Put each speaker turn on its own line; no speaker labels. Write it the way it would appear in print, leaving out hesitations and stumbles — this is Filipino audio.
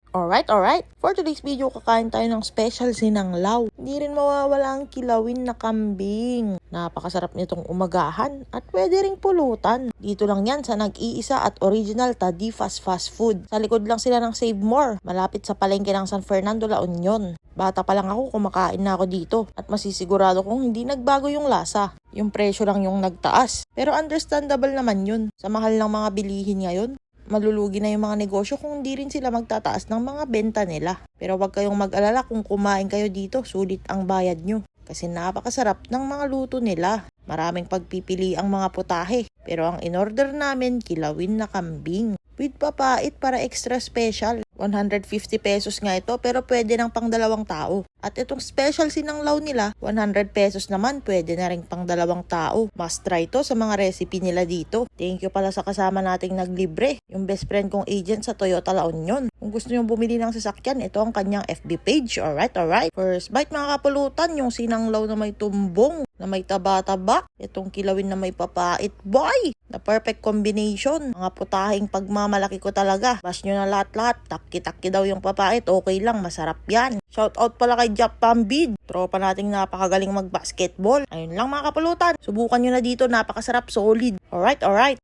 Alright. For today's video, kakain tayo ng special sinanglaw. Hindi rin mawawala ang kilawin na kambing. Napakasarap nitong umagahan at pwede ring pulutan. Dito lang yan sa nag-iisa at original Tadifas Fast Food. Sa likod lang sila ng Save More, malapit sa palengke ng San Fernando, La Union. Bata pa lang ako, kumakain na ako dito at masisigurado kong hindi nagbago yung lasa. Yung presyo lang yung nagtaas. Pero understandable naman yun. Sa mahal ng mga bilihin ngayon, malulugi na yung mga negosyo kung hindi rin sila magtataas ng mga benta nila. Pero wag kayong mag-alala kung kumain kayo dito, sulit ang bayad nyo. Kasi napakasarap ng mga luto nila. Maraming pagpipili ang mga putahe. Pero ang in-order namin, kilawin na kambing. With papait para extra special. 150 pesos nga ito pero pwede ng pang 2 tao. At itong special sinanglaw nila, 100 pesos naman pwede na rin pang 2 tao. Must try to sa mga recipe nila dito. Thank you pala sa kasama nating naglibre, yung best friend kong agent sa Toyota La Union. Kung gusto nyo bumili ng sasakyan, ito ang kanyang FB page. Alright. First bite mga kapulutan, yung sinanglaw na may tumbong, na may taba-taba. Itong kilawin na may papait. Boy! The perfect combination. Mga putahing pagmamalaki ko talaga. Bash nyo na lahat-lahat. Takki-takki daw yung papait. Okay lang, masarap yan. Shout out pala kay Jap Pambid. Tropa nating napakagaling mag-basketball. Ayun lang mga kapulutan. Subukan nyo na dito, napakasarap, solid. Alright.